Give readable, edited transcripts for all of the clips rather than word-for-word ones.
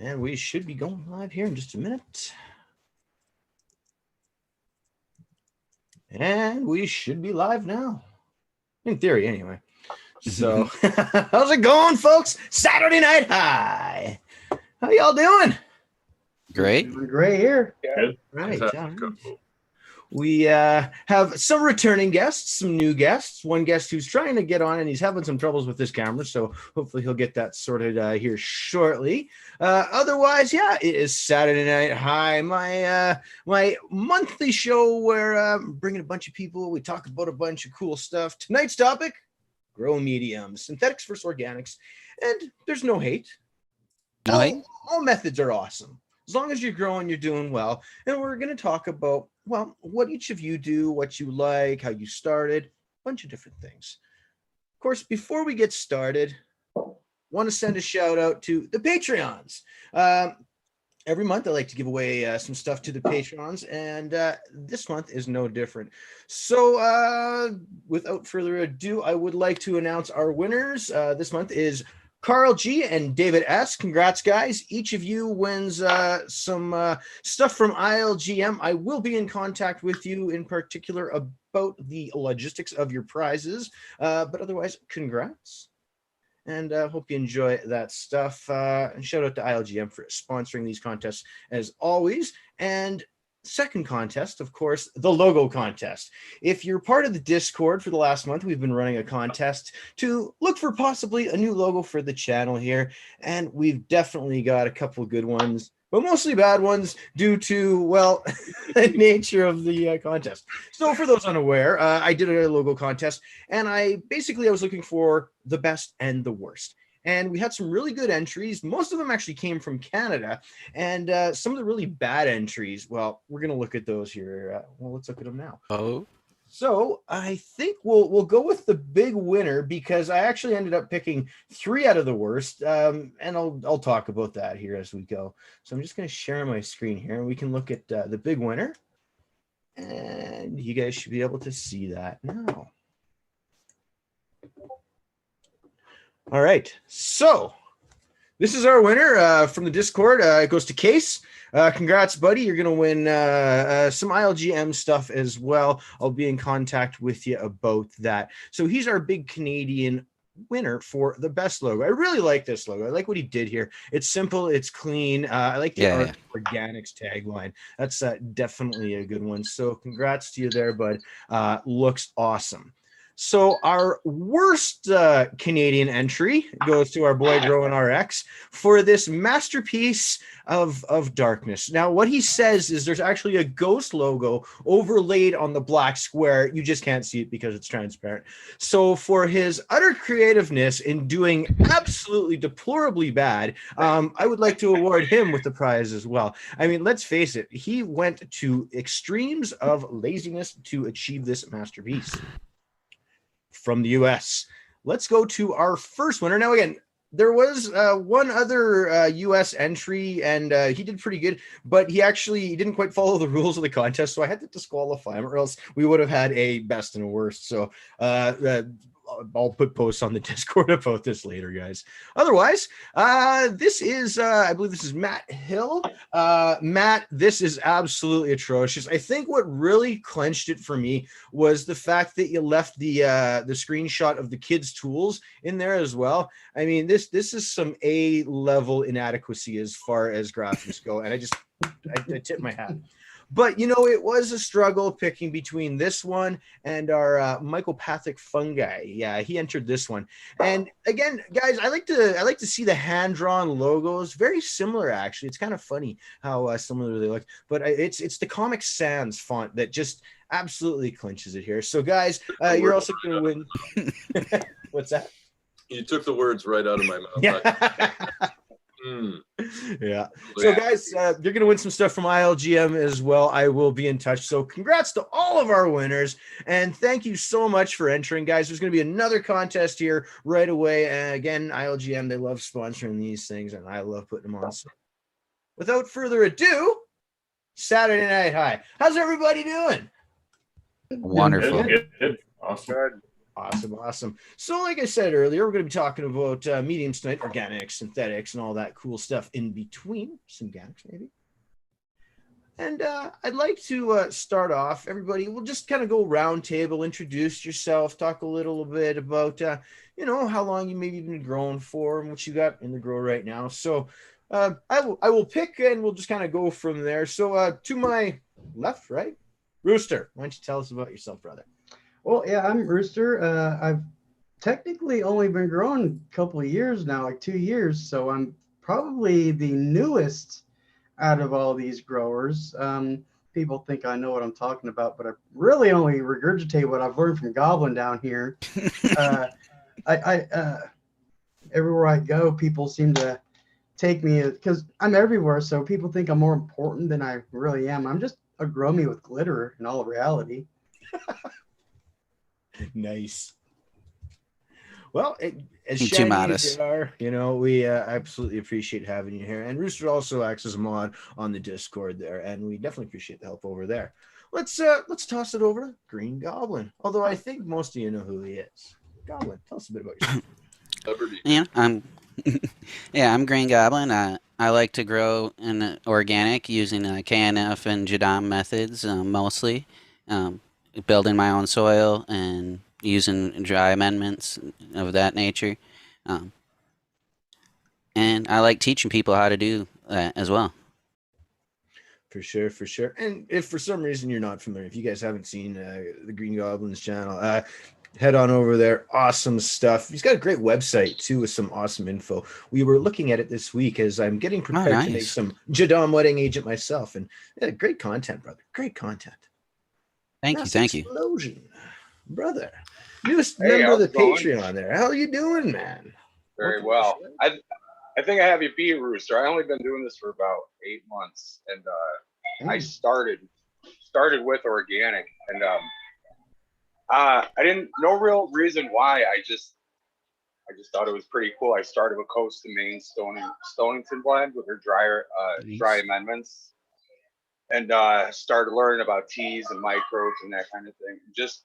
And we should be going live here in just a minute. And we should be live now. In theory, anyway. So, how's it going, folks? Saturday Night High. How y'all doing? Great. Great here. Good. Right. Fantastic. We have some returning guests, some new guests. One guest who's trying to get on, and he's having some troubles with his camera, so hopefully he'll get that sorted here shortly. Otherwise, yeah, it is Saturday Night High, my monthly show where I'm bringing a bunch of people. We talk about a bunch of cool stuff. Tonight's topic: grow mediums, synthetics versus organics, and there's no hate. No hate. All methods are awesome. As long as you're growing, you're doing well. And we're going to talk about, well, what each of you do, what you like, how you started, a bunch of different things. Of course, before we get started, want to send a shout out to the Patreons. Every month I like to give away some stuff to the Patrons, and this month is no different. So without further ado, I would like to announce our winners. This month is Carl G and David S. Congrats, guys. Each of you wins some stuff from ILGM. I will be in contact with you in particular about the logistics of your prizes. But otherwise, congrats. And hope you enjoy that stuff. And shout out to ILGM for sponsoring these contests as always. And second contest, of course, the logo contest. If you're part of the Discord for the last month, we've been running a contest to look for possibly a new logo for the channel here, and we've definitely got a couple of good ones, but mostly bad ones due to, well, the nature of the contest. So for those unaware, I did a logo contest, and I was looking for the best and the worst. And we had some really good entries. Most of them actually came from Canada. And some of the really bad entries, well, we're going to look at those here. Let's look at them now. Oh. So I think we'll go with the big winner, because I actually ended up picking 3 out of the worst. And I'll talk about that here as we go. So I'm just going to share my screen here, and we can look at the big winner. And you guys should be able to see that now. All right, so this is our winner from the Discord. It goes to Case. Congrats, buddy. You're going to win some ILGM stuff as well. I'll be in contact with you about that. So he's our big Canadian winner for the best logo. I really like this logo. I like what he did here. It's simple. It's clean. I like the organics tagline. That's definitely a good one. So congrats to you there, bud. Looks awesome. So our worst Canadian entry goes to our boy Growing RX for this masterpiece of darkness. Now, what he says is there's actually a ghost logo overlaid on the black square. You just can't see it because it's transparent. So for his utter creativeness in doing absolutely deplorably bad, I would like to award him with the prize as well. I mean, let's face it. He went to extremes of laziness to achieve this masterpiece. From the US. Let's go to our first winner. Now, again, there was one other US entry, and he did pretty good, but he didn't quite follow the rules of the contest, so I had to disqualify him, or else we would have had a best and a worst. So I'll put posts on the Discord about this later, guys. Otherwise, this is, I believe this is Matt Hill. Matt, this is absolutely atrocious. I think what really clenched it for me was the fact that you left the screenshot of the kids' tools in there as well. I mean, this is some A-level inadequacy as far as graphics go, and I tip my hat. But, you know, it was a struggle picking between this one and our mycopathic fungi. Yeah, he entered this one. And again, guys, I like to see the hand-drawn logos. Very similar, actually. It's kind of funny how similar they look. But it's the Comic Sans font that just absolutely clinches it here. So, guys, you're also going to win. What's that? You took the words right out of my mouth. Yeah. Yeah. So guys, you're going to win some stuff from ILGM as well. I will be in touch. So congrats to all of our winners. And thank you so much for entering, guys. There's going to be another contest here right away. And again, ILGM, they love sponsoring these things, and I love putting them on. So without further ado, Saturday Night High. How's everybody doing? Wonderful. Good. Awesome. Awesome. So, like I said earlier, we're going to be talking about mediums tonight, organics, synthetics, and all that cool stuff in between. Synganics, maybe. And I'd like to start off, everybody. We'll just kind of go round table, introduce yourself, talk a little bit about, how long you maybe been growing for and what you got in the grow right now. So I will pick and we'll just kind of go from there. So to my left, right? Rooster, why don't you tell us about yourself, brother? Well, yeah, I'm Rooster. I've technically only been growing a couple of years now, like 2 years. So I'm probably the newest out of all these growers. People think I know what I'm talking about, but I really only regurgitate what I've learned from Goblin down here. I everywhere I go, people seem to take me because I'm everywhere. So people think I'm more important than I really am. I'm just a grow me with glitter in all reality. Nice. Well, as Too shiny modest. as you are, we absolutely appreciate having you here. And Rooster also acts as a mod on the Discord there, and we definitely appreciate the help over there. Let's toss it over to Green Goblin. Although I think most of you know who he is. Goblin, tell us a bit about yourself. Liberty. Yeah, I'm Green Goblin. I like to grow in organic using KNF and Jadam methods mostly, building my own soil and using dry amendments of that nature. And I like teaching people how to do that as well. For sure. And if for some reason you're not familiar, if you guys haven't seen the Green Goblin's channel, head on over there. Awesome stuff. He's got a great website too with some awesome info. We were looking at it this week as I'm getting prepared to make nice. some Jadam wedding agent myself. And yeah, great content, brother. Great content. Thank Mass you. Explosion, brother. Newest Hey, member of the how's it going? Patreon there. How are you doing, man? Very Welcome well. to the show. I think I have you beat, Rooster. I only been doing this for about 8 months, and I started with organic, and I didn't no real reason why. I just thought it was pretty cool. I started with Coast to Maine Stonington blend with her Nice. dry amendments, and started learning about teas and microbes and that kind of thing. Just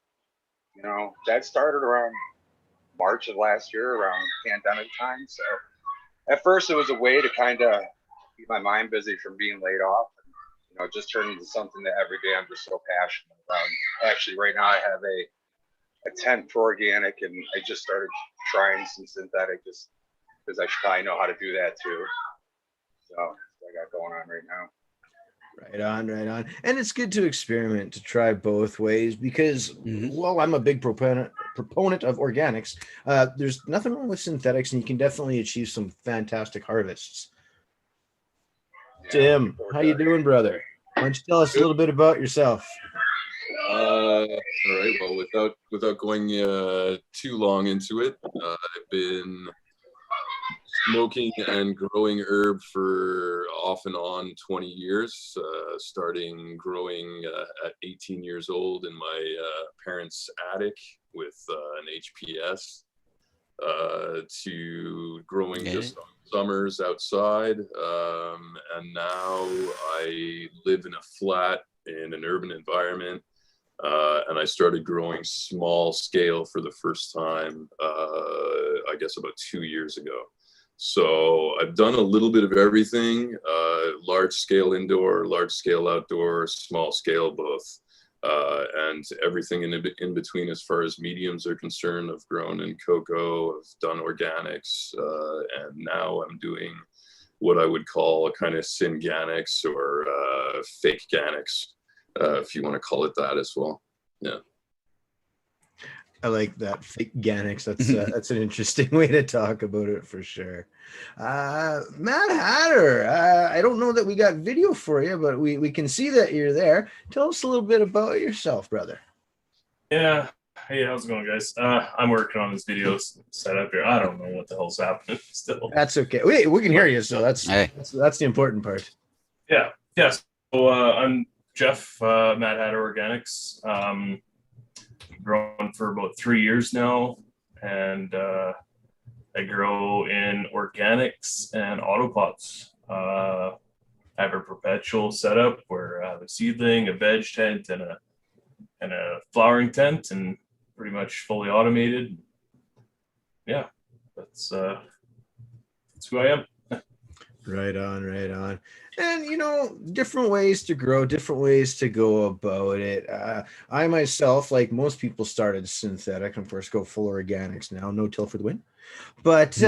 that started around March of last year, around pandemic time. So at first it was a way to kind of keep my mind busy from being laid off, and it just turned into something that every day I'm just so passionate about. Actually, right now I have a tent for organic, and I just started trying some synthetic just because I should probably know how to do that too. So that's what I got going on right now. Right on. And it's good to experiment, to try both ways because, well, I'm a big proponent of organics. There's nothing wrong with synthetics, and you can definitely achieve some fantastic harvests. Yeah, Tim, how you doing, brother? Why don't you tell us a little bit about yourself? All right. Well, without going too long into it, I've been smoking and growing herb for off and on 20 years, starting growing at 18 years old in my parents' attic with an HPS, to growing just on summers outside. And now I live in a flat in an urban environment. And I started growing small scale for the first time, I guess about 2 years ago. So I've done a little bit of everything, large scale indoor, large scale outdoor, small scale both, and everything in between as far as mediums are concerned. I've grown in cocoa, I've done organics, and now I'm doing what I would call kind of synganics or fake ganics, if you want to call it that as well. Yeah. I like that, fake ganics. That's an interesting way to talk about it for sure. Matt Hatter, I don't know that we got video for you, but we can see that you're there. Tell us a little bit about yourself, brother. Yeah. Hey, how's it going, guys? I'm working on this video setup here. I don't know what the hell's happening still. That's okay. We can hear you, so that's the important part. Yeah. So I'm Jeff, Matt Hatter Organics. Grown for about 3 years now, and I grow in organics and autopots. I have a perpetual setup where I have a seedling, a veg tent, and a flowering tent, and pretty much fully automated. Yeah, that's who I am. Right on, right on. And, you know, different ways to grow, different ways to go about it. I myself, like most people, started synthetic and of course go full organics now, no till for the win. But,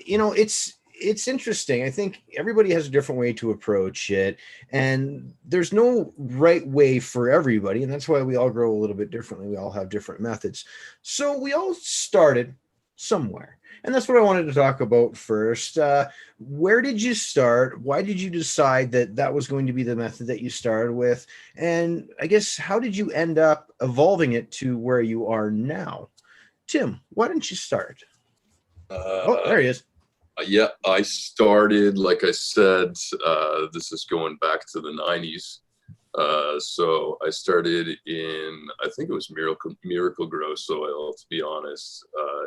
you know, it's interesting. I think everybody has a different way to approach it, and there's no right way for everybody. And that's why we all grow a little bit differently. We all have different methods. So we all started somewhere. And that's what I wanted to talk about first. Where did you start? Why did you decide that that was going to be the method that you started with? And I guess, how did you end up evolving it to where you are now? Tim, why didn't you start? Oh, there he is. Yeah, I started, like I said, this is going back to the 90s. So I started in, I think it was Miracle Grow soil, to be honest,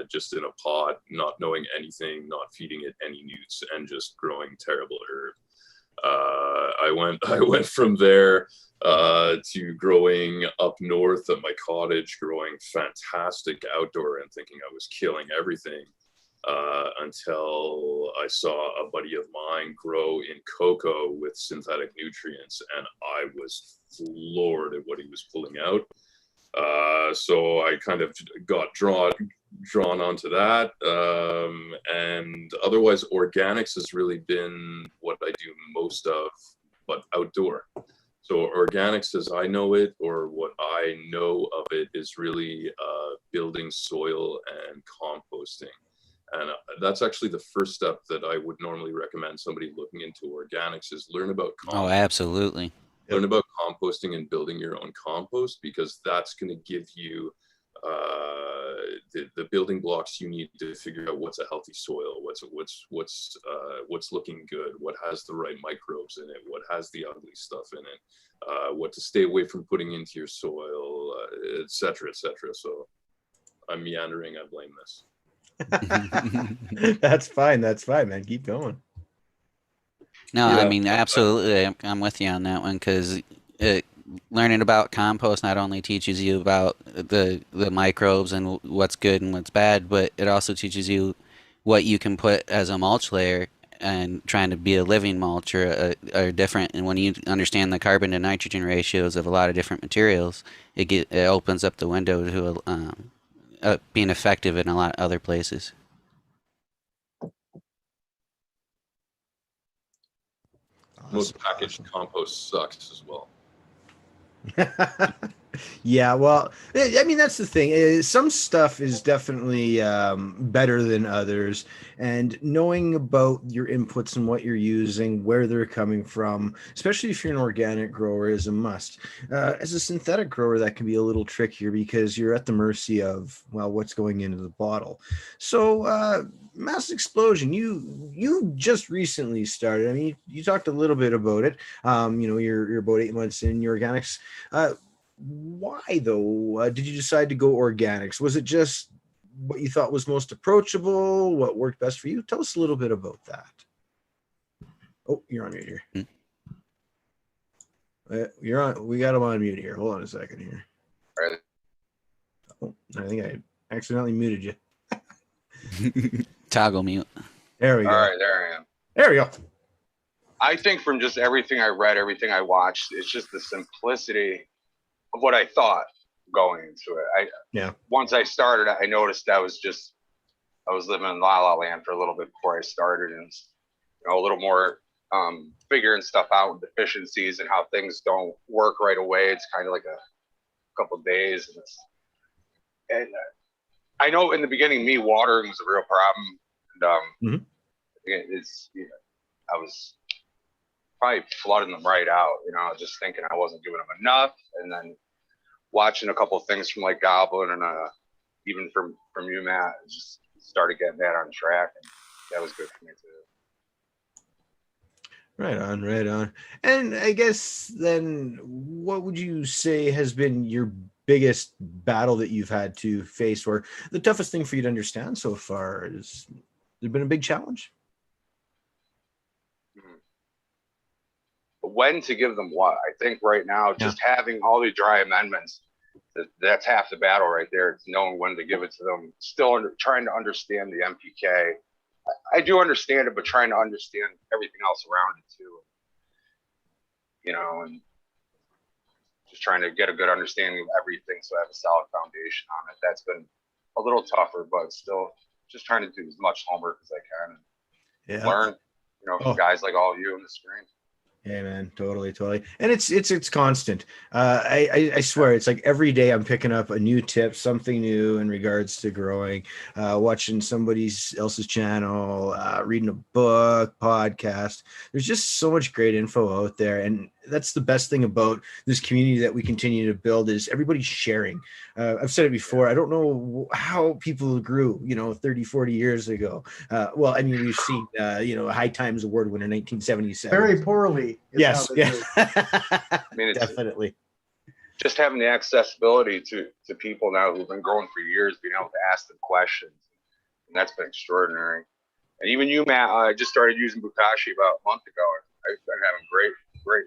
just in a pot, not knowing anything, not feeding it any newts, and just growing terrible herb. I went from there to growing up north at my cottage, growing fantastic outdoor and thinking I was killing everything. Until I saw a buddy of mine grow in cocoa with synthetic nutrients, and I was floored at what he was pulling out. So I kind of got drawn onto that. And otherwise, organics has really been what I do most of, but outdoor. So organics, as I know it, or what I know of it, is really building soil and composting. And that's actually the first step that I would normally recommend somebody looking into organics is learn about composting. Oh, absolutely. Learn about composting and building your own compost, because that's going to give you the building blocks you need to figure out what's a healthy soil, what's looking good, what has the right microbes in it, what has the ugly stuff in it, what to stay away from putting into your soil, etc., etc. So I'm meandering. I blame this. That's fine, man, keep going. No, Yeah. I mean, absolutely. I'm with you on that one, because learning about compost not only teaches you about the microbes and what's good and what's bad, but it also teaches you what you can put as a mulch layer, and trying to be a living mulch are different. And when you understand the carbon to nitrogen ratios of a lot of different materials, it opens up the window to being effective in a lot of other places. Most packaged compost sucks as well. Yeah, well, I mean, that's the thing. Some stuff is definitely better than others, and knowing about your inputs and what you're using, where they're coming from, especially if you're an organic grower, is a must. As a synthetic grower, that can be a little trickier because you're at the mercy of, well, what's going into the bottle. So, Mass Explosion, you just recently started. I mean, you talked a little bit about it. You know, you're about 8 months in your organics. Why though? Did you decide to go organics? Was it just what you thought was most approachable? What worked best for you? Tell us a little bit about that. Oh, you're on mute here. You're on. We got him on mute here. Hold on a second here. All right. Oh, I think I accidentally muted you. Toggle mute. There we go. All right, there I am. There we go. I think from just everything I read, everything I watched, it's just the simplicity of what I thought going into it. Once I started, I noticed I was living in La La Land for a little bit before I started, and you know, a little more figuring stuff out with deficiencies and how things don't work right away. It's kind of like a couple of days, and I know in the beginning, me watering was a real problem, and it's, you know, I was probably flooding them right out, you know, just thinking I wasn't giving them enough, and then watching a couple of things from like Goblin and even from you, Matt, just started getting that on track, and that was good for me too. Right on, right on. And I guess then, what would you say has been your biggest battle that you've had to face, or the toughest thing for you to understand so far? Has there been a big challenge? When to give them what? I think right now, just having all the dry amendments, that's half the battle right there. It's knowing when to give it to them. Still trying to understand the MPK. I do understand it, but trying to understand everything else around it too. You know, and just trying to get a good understanding of everything so I have a solid foundation on it. That's been a little tougher, but still just trying to do as much homework as I can and learn, you know, from guys like all of you in the screen. Yeah, man, totally. And it's constant. I swear, it's like every day I'm picking up a new tip, something new in regards to growing, watching somebody else's channel, reading a book, podcast. There's just so much great info out there. And that's the best thing about this community that we continue to build is everybody's sharing. I've said it before. I don't know how people grew, 30, 40 years ago. Well, I mean, we've seen, High Times Award winner 1977. Very poorly. Yes. Yeah. I mean, it's definitely. Just having the accessibility to people now who've been growing for years, being able to ask them questions. And that's been extraordinary. And even you, Matt, I just started using Bukashi about a month ago. I've been having great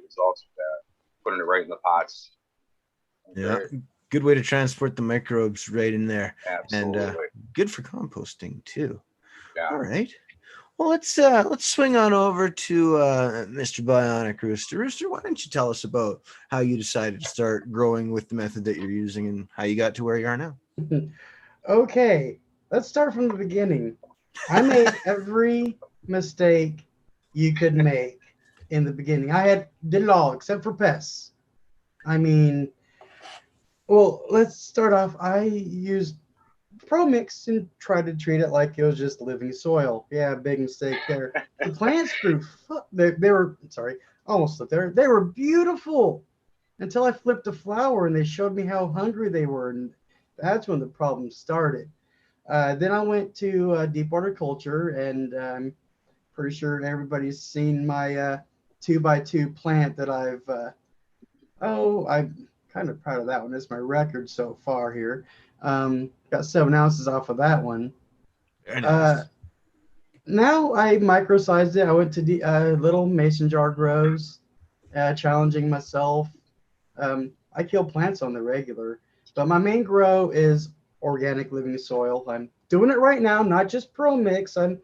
results with that. Putting it right in the pots. Yeah. Good way to transport the microbes right in there. Absolutely. And good for composting too. Yeah. All right. Well, let's swing on over to Mr. Bionic Rooster. Rooster, why don't you tell us about how you decided to start growing with the method that you're using and how you got to where you are now? Okay, let's start from the beginning. I made every mistake you could make in the beginning. Did it all except for pests. I mean, well, let's start off. I used Pro Mix and tried to treat it like it was just living soil. Yeah, big mistake there. The plants grew. They were almost up there. They were beautiful until I flipped a flower and they showed me how hungry they were, and that's when the problem started. Then I went to deep water culture, and I'm pretty sure everybody's seen my 2x2 plant that I'm kind of proud of that one. It's my record so far here. Got 7 ounces off of that one. Very nice. Now I microsized it. I went to little mason jar grows, challenging myself. I kill plants on the regular, but my main grow is organic living soil. I'm doing it right now, not just Pro Mix. I'm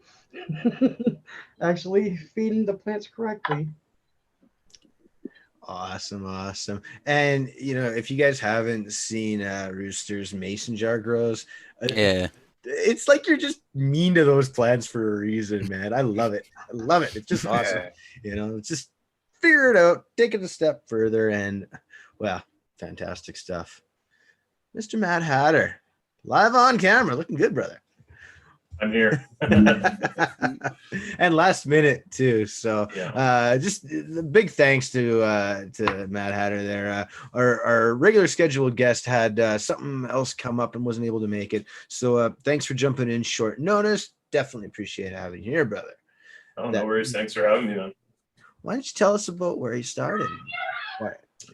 actually feeding the plants correctly. Awesome. And if you guys haven't seen Rooster's mason jar grows, it's like you're just mean to those plants for a reason, man. I love it. It's just awesome. Just figure it out, take it a step further, and well, fantastic stuff. Mr. Mad Hatter, live on camera, looking good, brother. I'm here. And last minute too. So just the big thanks to Mad Hatter there. Our regular scheduled guest had something else come up and wasn't able to make it. So thanks for jumping in short notice. Definitely appreciate having you here, brother. Oh, no worries. Thanks for having me, man. Why don't you tell us about where you started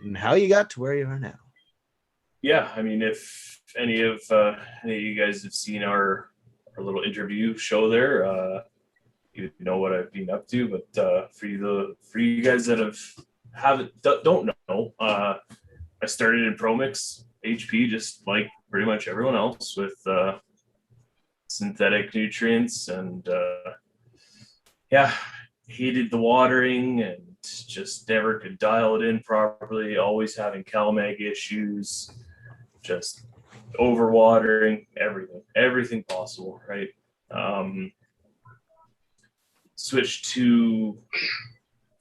and how you got to where you are now? Yeah, I mean, if any of you guys have seen our little interview show there, you know what I've been up to. But for you guys that don't know, I started in Pro Mix HP just like pretty much everyone else with synthetic nutrients, and hated the watering and just never could dial it in properly. Always having CalMag issues, just overwatering, everything possible, right? Switched to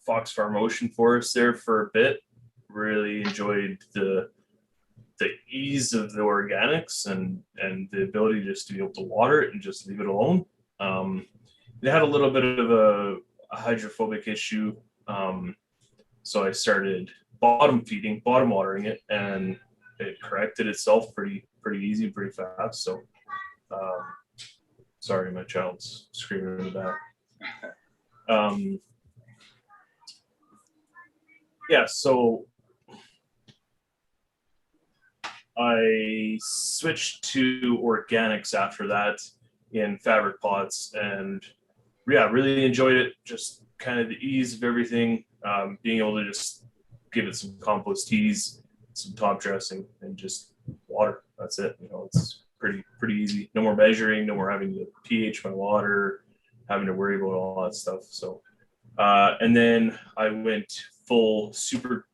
Fox Farm Ocean Forest there for a bit. Really enjoyed the ease of the organics and the ability just to be able to water it and just leave it alone. It had a little bit of a hydrophobic issue, so I started bottom watering it, and it corrected itself pretty easy, pretty fast. So sorry, my child's screaming in the back. So I switched to organics after that in fabric pots, and really enjoyed it. Just kind of the ease of everything, being able to just give it some compost teas, some top dressing, and just water. That's it. It's pretty easy. No more measuring, no more having to pH my water, having to worry about all that stuff. So, and then I went full super,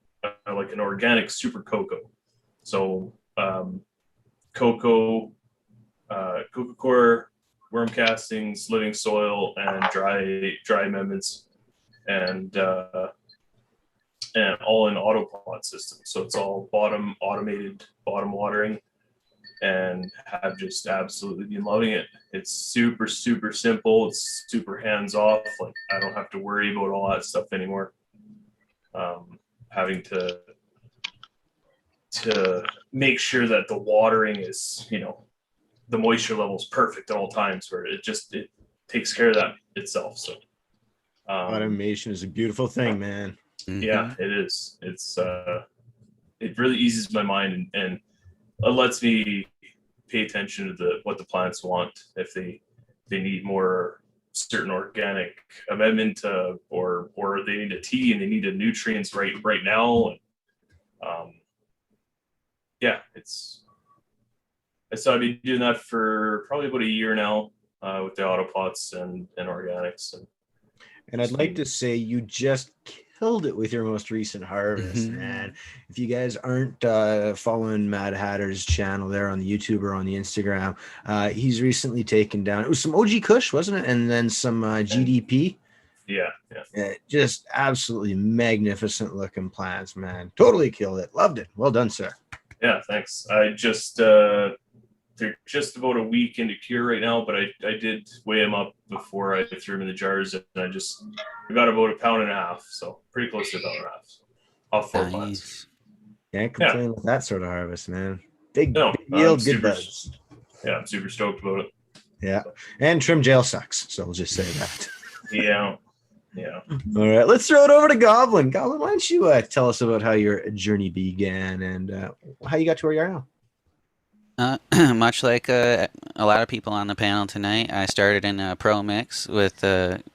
like an organic super cocoa. So, cocoa, cocoa core, worm castings, living soil, and dry amendments, and all in autopilot system. So it's all automated bottom watering, and have just absolutely been loving it. It's super, super simple. It's super hands off. Like, I don't have to worry about all that stuff anymore. Having to make sure that the watering is, the moisture level is perfect at all times, where it takes care of that itself. So Automation is a beautiful thing, man. yeah, it is. It's it really eases my mind, and it lets me pay attention to what the plants want. If they need more certain organic amendment, or they need a tea and they need a nutrients right now. Yeah, so I've been doing that for probably about a year now, with the autopots and organics. And I'd like to say you just killed it with your most recent harvest, man. If you guys aren't following Mad Hatter's channel there on the YouTube or on the Instagram, he's recently taken down, it was some OG Kush, wasn't it? And then some GDP. Yeah. Just absolutely magnificent looking plants, man. Totally killed it. Loved it. Well done, sir. Yeah, thanks. I just they're just about a week into cure right now, but I did weigh them up before I threw them in the jars, and I got about 1.5 pounds, so pretty close to 1.5 pounds off 4 plants. Can't complain with that sort of harvest, man. Big yield, good buds. Yeah, I'm super stoked about it. Yeah, and trim jail sucks, so we'll just say that. Yeah. All right, let's throw it over to Goblin. Goblin, why don't you tell us about how your journey began and how you got to where you are now? Much like a lot of people on the panel tonight, I started in a pro mix with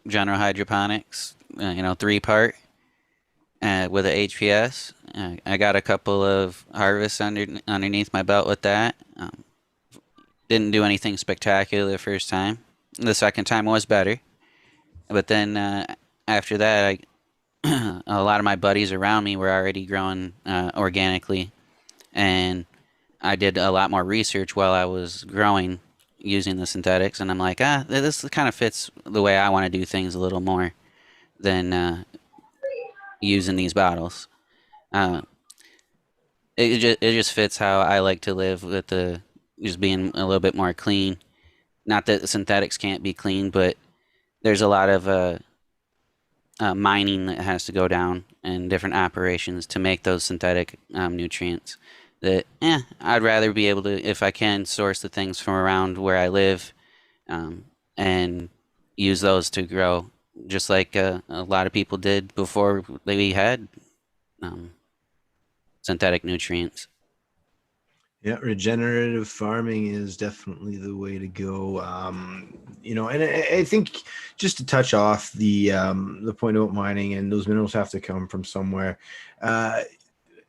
General Hydroponics, 3-part with a HPS. I got a couple of harvests underneath my belt with that. Didn't do anything spectacular the first time. The second time was better. But then after that, a lot of my buddies around me were already growing organically, and I did a lot more research while I was growing using the synthetics, and I'm like, this kind of fits the way I want to do things a little more than using these bottles. It just fits how I like to live, with just being a little bit more clean. Not that the synthetics can't be clean, but there's a lot of mining that has to go down and different operations to make those synthetic nutrients. That I'd rather be able to, if I can, source the things from around where I live, and use those to grow, just like a lot of people did before we had synthetic nutrients. Yeah, regenerative farming is definitely the way to go. And I think just to touch off the point about mining, and those minerals have to come from somewhere.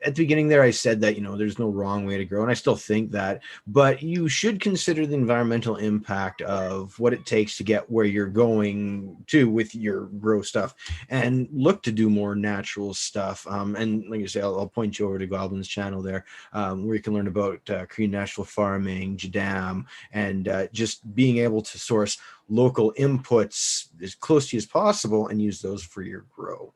At the beginning there, I said that, there's no wrong way to grow, and I still think that, but you should consider the environmental impact of what it takes to get where you're going to with your grow stuff, and look to do more natural stuff. And like I say, I'll point you over to Goblin's channel there, where you can learn about Korean natural farming, Jadam, and just being able to source local inputs as close to you as possible and use those for your grow.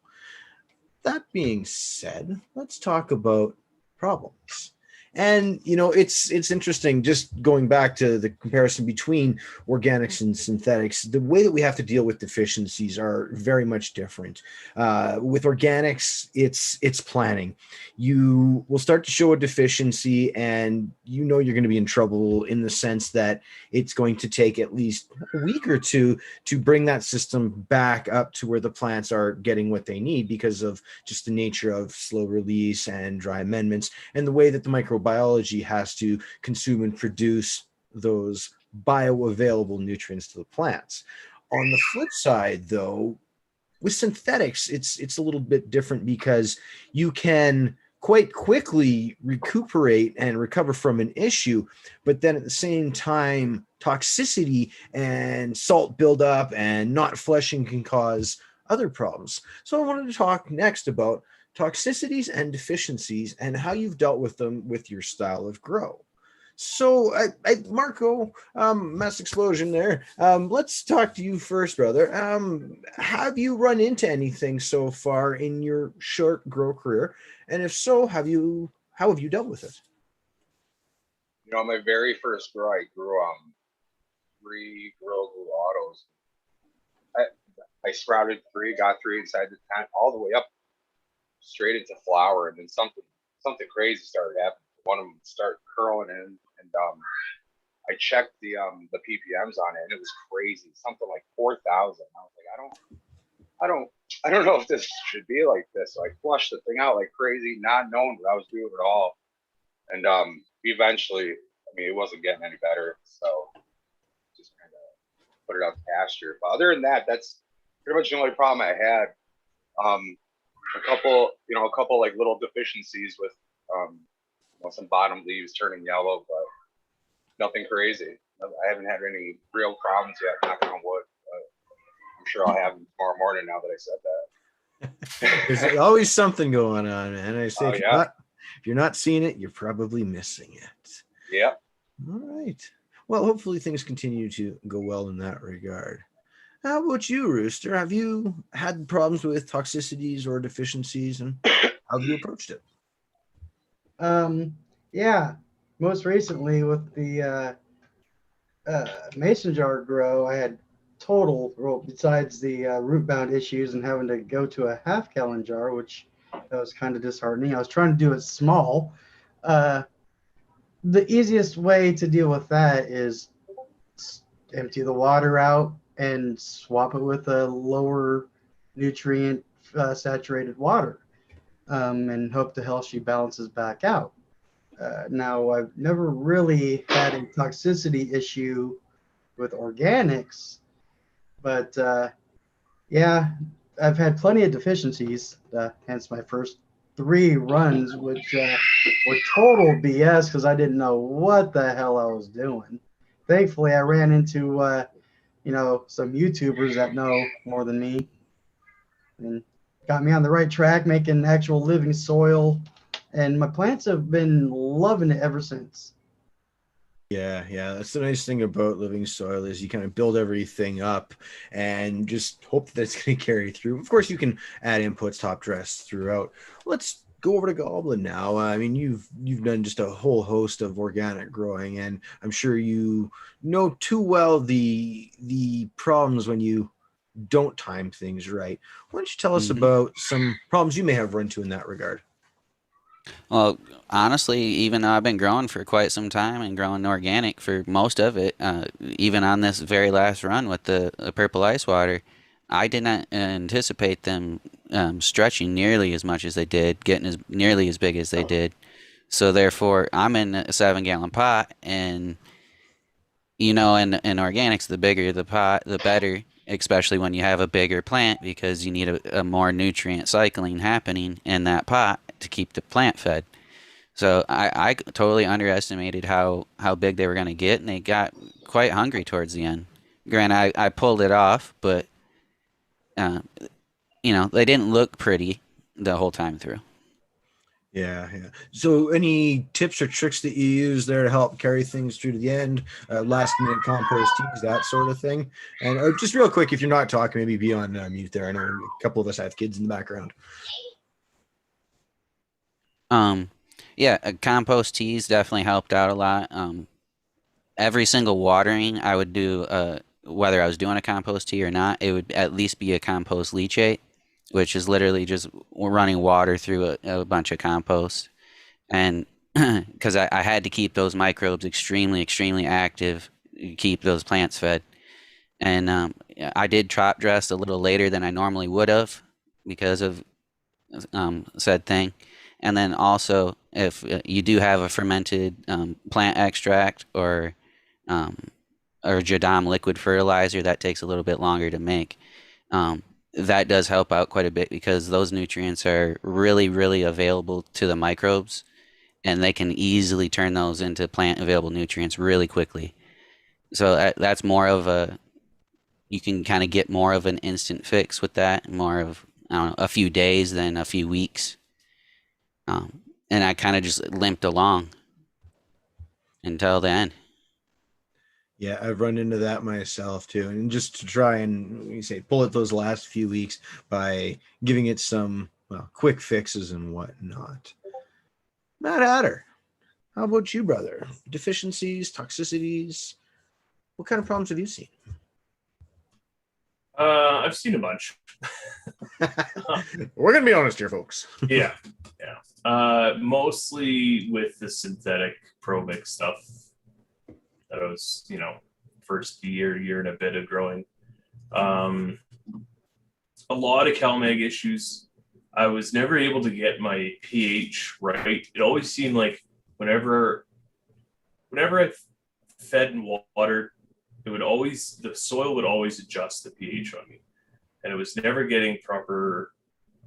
That being said, let's talk about problems. And, it's interesting, just going back to the comparison between organics and synthetics, the way that we have to deal with deficiencies are very much different. With organics, it's planning. You will start to show a deficiency, and you're going to be in trouble, in the sense that it's going to take at least a week or two to bring that system back up to where the plants are getting what they need, because of just the nature of slow release and dry amendments, and the way that the microbiology has to consume and produce those bioavailable nutrients to the plants. On the flip side, though, with synthetics, it's a little bit different, because you can quite quickly recuperate and recover from an issue, but then at the same time, toxicity and salt buildup and not flushing can cause other problems. So I wanted to talk next about toxicities and deficiencies and how you've dealt with them with your style of grow. So, Marco, mass explosion there. Let's talk to you first, brother. Have you run into anything so far in your short grow career? And if so, how have you dealt with it? You know, my very first grow, I grew 3 Grill Glue autos. I sprouted 3, got 3 inside the tent, all the way up straight into flower, and then something crazy started happening. One of them started curling in, and I checked the ppms on it, and it was crazy, something like 4,000. I was like, I don't know if this should be like this. So I flushed the thing out like crazy, not knowing what I was doing at all. And eventually, I mean, it wasn't getting any better, so just kind of put it out to pasture. But other than that, that's pretty much the only problem I had. A couple like little deficiencies with some bottom leaves turning yellow, but nothing crazy. I haven't had any real problems yet, knocking on wood. But I'm sure I'll have them tomorrow morning now that I said that. There's always something going on, man. I say, Oh, if you're not seeing it, you're probably missing it. Yeah. All right. Well, hopefully things continue to go well in that regard. How about you, Rooster? Have you had problems with toxicities or deficiencies, and how have you approached it? Yeah, most recently with the mason jar grow, I had besides the root bound issues and having to go to a half-gallon jar, which that was kind of disheartening. I was trying to do it small. The easiest way to deal with that is empty the water out and swap it with a lower nutrient saturated water, and hope to hell she balances back out. Now, I've never really had a toxicity issue with organics, but yeah, I've had plenty of deficiencies, hence my first 3 runs, which were total BS because I didn't know what the hell I was doing. Thankfully, I ran into some YouTubers that know more than me and got me on the right track, making actual living soil, and my plants have been loving it ever since. Yeah, that's the nice thing about living soil is you kind of build everything up and just hope that it's going to carry through. Of course, you can add inputs top dress throughout. Let's go over to Goblin now. I mean, you've done just a whole host of organic growing, and I'm sure you know too well the problems when you don't time things right. Why don't you tell us about some problems you may have run into in that regard? Well, honestly, even though I've been growing for quite some time and growing organic for most of it, even on this very last run with the purple ice water, I did not anticipate them stretching nearly as much as they did, getting nearly as big as they did. So therefore, I'm in a 7-gallon pot, and in organics, the bigger the pot, the better, especially when you have a bigger plant, because you need a more nutrient cycling happening in that pot to keep the plant fed. So I totally underestimated how big they were going to get, and they got quite hungry towards the end. Granted, I pulled it off, but they didn't look pretty the whole time through. Yeah. So any tips or tricks that you use there to help carry things through to the end, last minute compost teas, that sort of thing? And just real quick, if you're not talking, maybe be on mute there. I know a couple of us have kids in the background. Yeah, compost teas definitely helped out a lot. Every single watering I would do, whether I was doing a compost tea or not, it would at least be a compost leachate, which is literally just running water through a bunch of compost. And because I had to keep those microbes extremely, extremely active, keep those plants fed. And I did top dress a little later than I normally would have because of said thing. And then also, if you do have a fermented plant extract or Jadam liquid fertilizer, that takes a little bit longer to make. that does help out quite a bit because those nutrients are really, really available to the microbes, and they can easily turn those into plant available nutrients really quickly. So that's more of a, you can kind of get more of an instant fix with that, more of, I don't know, a few days than a few weeks. And I kind of just limped along until then. Yeah, I've run into that myself too. And just to try and you say pull it those last few weeks by giving it some quick fixes and whatnot. Matt Adder, how about you, brother? Deficiencies, toxicities, what kind of problems have you seen? I've seen a bunch. We're gonna be honest here, folks. Yeah. Mostly with the synthetic ProMix stuff that I was, first year and a bit of growing. A lot of CalMag issues. I was never able to get my pH right. It always seemed like whenever I fed and watered, the soil would always adjust the pH on me, and it was never getting proper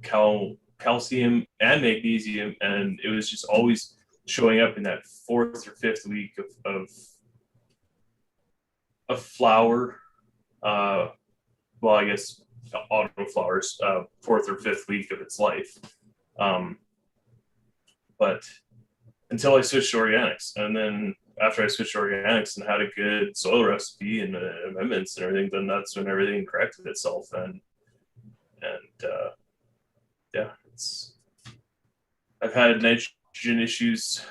calcium and magnesium, and it was just always showing up in that fourth or fifth week of flower. Well, I guess autumn flowers, fourth or fifth week of its life. But until I switched to organics, and then after I switched to organics and had a good soil recipe and amendments and everything, then that's when everything corrected itself. And I've had nitrogen issues,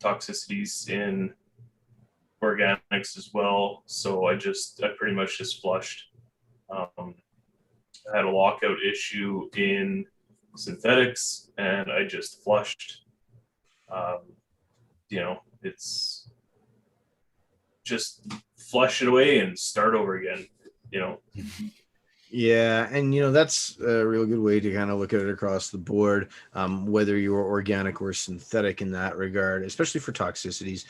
toxicities in organics as well. So I pretty much just flushed. I had a lockout issue in synthetics, and I just flushed. It's just flush it away and start over again. Yeah, and that's a real good way to kind of look at it across the board, whether you're organic or synthetic in that regard, especially for toxicities.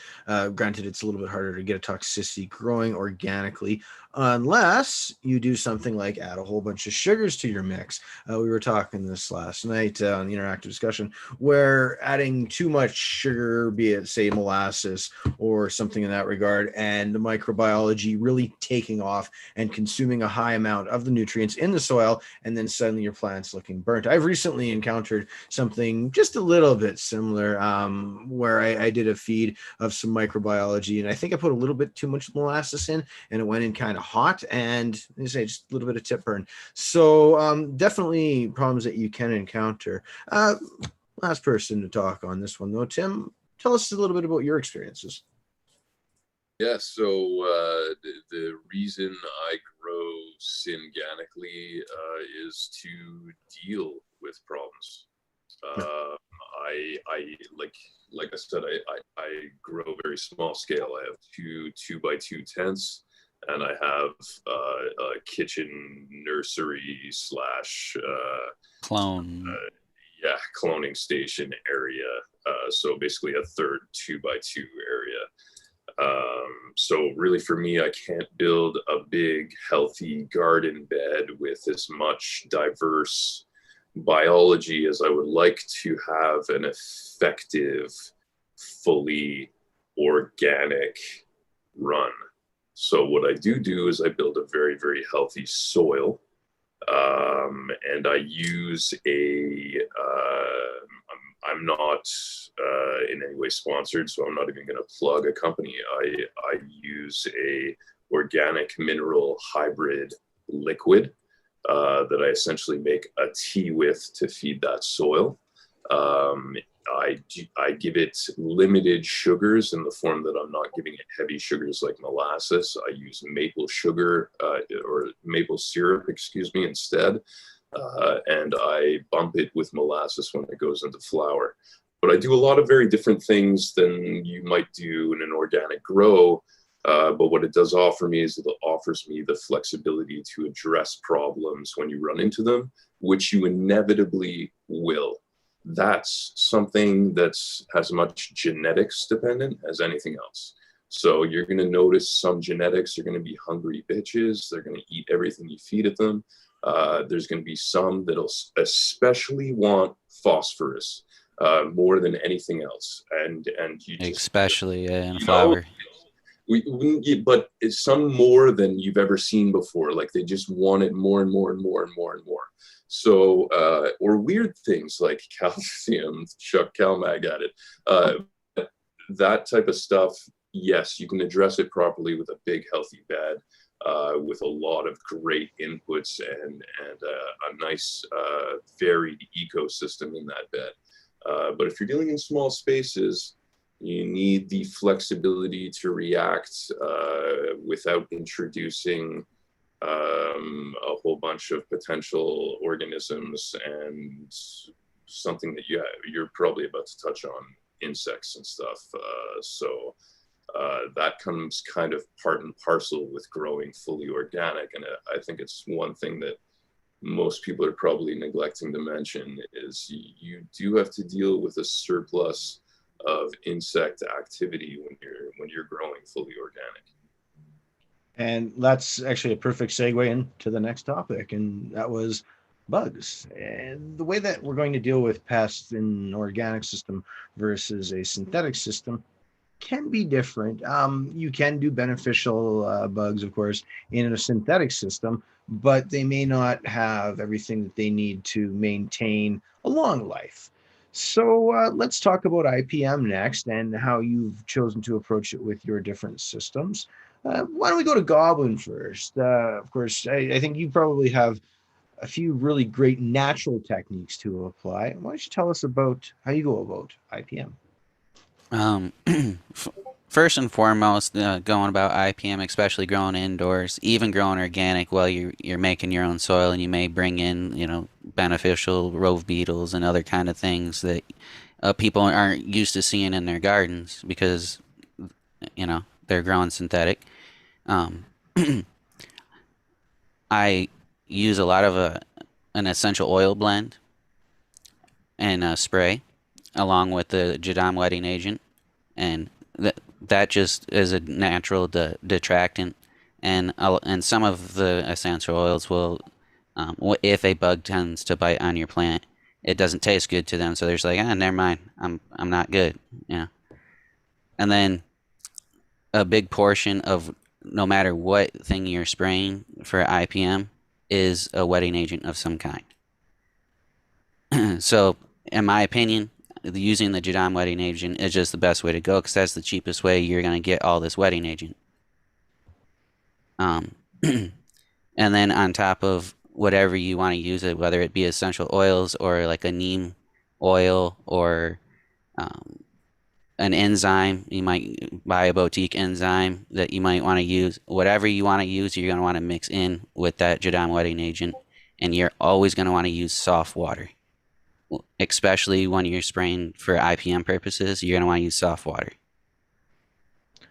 Granted, it's a little bit harder to get a toxicity growing organically, unless you do something like add a whole bunch of sugars to your mix. We were talking this last night on the interactive discussion, where adding too much sugar, be it say molasses or something in that regard, and the microbiology really taking off and consuming a high amount of the nutrients in the soil, and then suddenly your plant's looking burnt. I've recently encountered something just a little bit similar, where I did a feed of some microbiology, and I think I put a little bit too much molasses in, and it went in kind of hot, and they say just a little bit of tip burn. So definitely problems that you can encounter. Last person to talk on this one though, Tim, tell us a little bit about your experiences. Yeah, so the reason I grow synganically is to deal with problems. I like I said, I grow very small scale. I have two by 2 tents, and I have a kitchen nursery slash Clone. cloning station area. So basically a third 2 by 2 area. So really for me, I can't build a big healthy garden bed with as much diverse biology as I would like to have an effective, fully organic run. So what I do is I build a very, very healthy soil, and I use I'm not in any way sponsored, so I'm not even going to plug a company. I use a organic mineral hybrid liquid that I essentially make a tea with to feed that soil. I give it limited sugars in the form that I'm not giving it heavy sugars like molasses. I use maple sugar or maple syrup, instead. And I bump it with molasses when it goes into flower. But I do a lot of very different things than you might do in an organic grow. But what it does offer me is it offers me the flexibility to address problems when you run into them, which you inevitably will. That's something that's as much genetics dependent as anything else. So you're going to notice some genetics are going to be hungry bitches. They're going to eat everything you feed at them. There's going to be some that'll especially want phosphorus more than anything else, and you just, especially in you know, flower. But it's some more than you've ever seen before. Like they just want it more and more and more and more and more. So, or weird things like calcium, Chuck Calmag at it. That type of stuff, yes, you can address it properly with a big healthy bed, with a lot of great inputs and a nice varied ecosystem in that bed. But if you're dealing in small spaces, you need the flexibility to react without introducing a whole bunch of potential organisms, and something that you're probably about to touch on, insects and stuff. So that comes kind of part and parcel with growing fully organic. And I think it's one thing that most people are probably neglecting to mention is you do have to deal with a surplus of insect activity when you're growing fully organic. And that's actually a perfect segue into the next topic, and that was bugs. And the way that we're going to deal with pests in an organic system versus a synthetic system can be different. You can do beneficial bugs, of course, in a synthetic system, but they may not have everything that they need to maintain a long life. So let's talk about IPM next and how you've chosen to approach it with your different systems. Why don't we go to Goblin first? Of course, I think you probably have a few really great natural techniques to apply. Why don't you tell us about how you go about IPM? First and foremost, going about IPM, especially growing indoors, even growing organic while you're making your own soil, and you may bring in, beneficial rove beetles and other kind of things that people aren't used to seeing in their gardens because, they're growing synthetic. I use a lot of an essential oil blend and spray along with the Jadam wetting agent, and that just is a natural detractant, and some of the essential oils will, if a bug tends to bite on your plant, it doesn't taste good to them, so they're just like, never mind, I'm not good, And then a big portion of no matter what thing you're spraying for IPM is a wetting agent of some kind. So, in my opinion, using the Jadam wetting agent is just the best way to go because that's the cheapest way you're going to get all this wetting agent. And then on top of whatever you want to use it, whether it be essential oils or like a neem oil or an enzyme, you might buy a boutique enzyme that you might want to use. Whatever you want to use, you're going to want to mix in with that Jadam wetting agent, and you're always going to want to use soft water. Especially when you're spraying for IPM purposes, you're going to want to use soft water.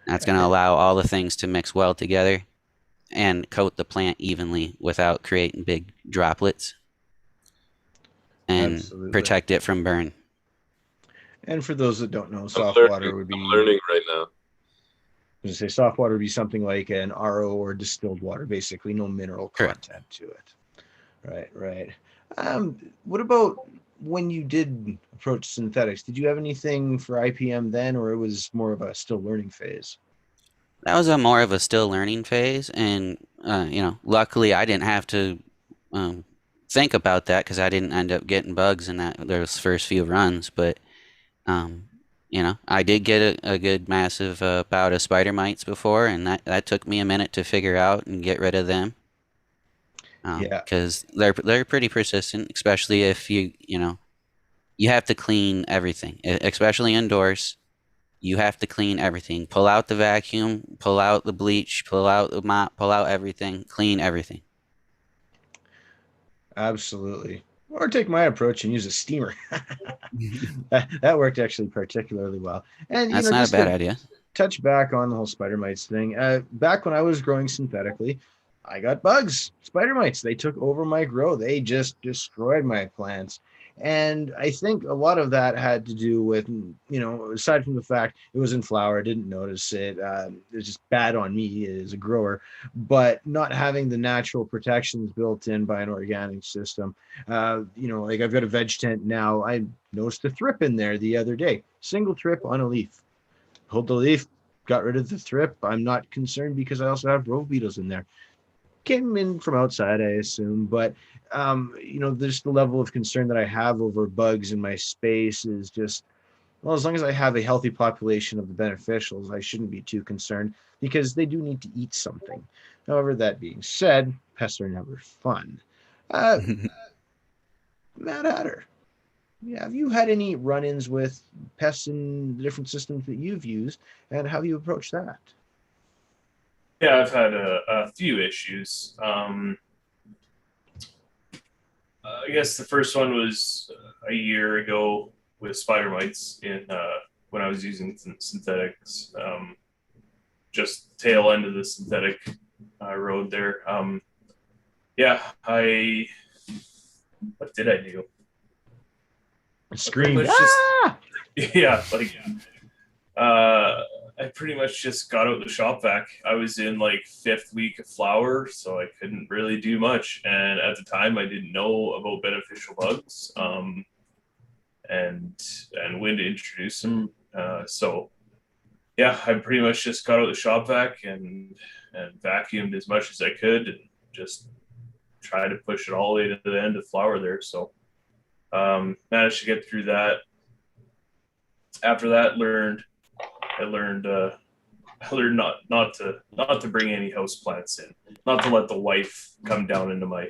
That's going to allow all the things to mix well together and coat the plant evenly without creating big droplets and Absolutely. Protect it from burn. And for those that don't know, soft water would be... I'm learning right now. I was going to say soft water would be something like an RO or distilled water, basically no mineral content to it. Right. What about when you did approach synthetics? Did you have anything for IPM then, or it was more of a still learning phase? That was more of a still learning phase, and luckily I didn't have to think about that because I didn't end up getting bugs in those first few runs. But I did get a good massive bout of spider mites before, and that took me a minute to figure out and get rid of them. Because they're pretty persistent, especially if you have to clean everything, especially indoors. You have to clean everything. Pull out the vacuum, pull out the bleach, pull out the mop, pull out everything, clean everything. Absolutely. Or take my approach and use a steamer. that worked actually particularly well. And that's not a bad idea. Touch back on the whole spider mites thing. Back when I was growing synthetically, I got bugs, spider mites. They took over my grow. They just destroyed my plants. And I think a lot of that had to do with, aside from the fact it was in flower, I didn't notice it. It was just bad on me as a grower, but not having the natural protections built in by an organic system. Like I've got a veg tent now. I noticed a thrip in there the other day, single trip on a leaf. Pulled the leaf, got rid of the thrip. I'm not concerned because I also have rove beetles in there. Came in from outside, I assume, but there's the level of concern that I have over bugs in my space is just, well, as long as I have a healthy population of the beneficials, I shouldn't be too concerned because they do need to eat something. However, that being said, pests are never fun. Mad Hatter, yeah, have you had any run-ins with pests in the different systems that you've used, and how have you approached that? Yeah, I've had a few issues. I guess the first one was a year ago with spider mites in when I was using synthetics. Just tail end of the synthetic road there. What did I do? Scream. I pretty much just got out the shop vac. I was in like 5th week of flower, so I couldn't really do much. And at the time, I didn't know about beneficial bugs, and when to introduce them. I pretty much just got out the shop vac and vacuumed as much as I could, and just tried to push it all the way to the end of flower there. So managed to get through that. After that, I learned not to bring any house plants in, not to let the wife come down into my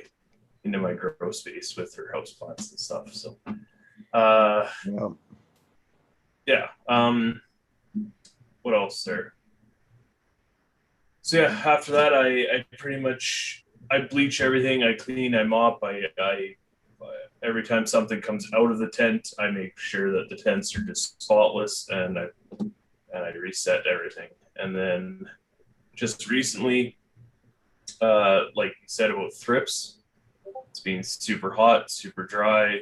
grow space with her house plants and stuff. So, what else there? So yeah, after that, I pretty much bleach everything, I clean, I mop, I every time something comes out of the tent, I make sure that the tents are just spotless, and I reset everything. And then just recently, like you said about thrips, it's being super hot, super dry.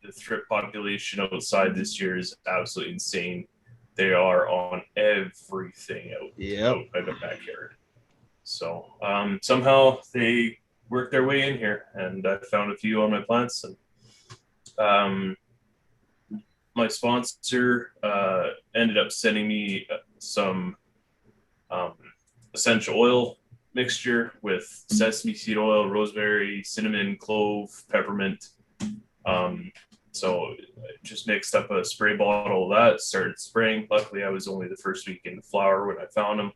The thrip population outside this year is absolutely insane. They are on everything out by the backyard. So somehow they worked their way in here, and I found a few on my plants. And my sponsor ended up sending me some essential oil mixture with sesame seed oil, rosemary, cinnamon, clove, peppermint. So I just mixed up a spray bottle of that, started spraying. Luckily, I was only the first week in the flower when I found them.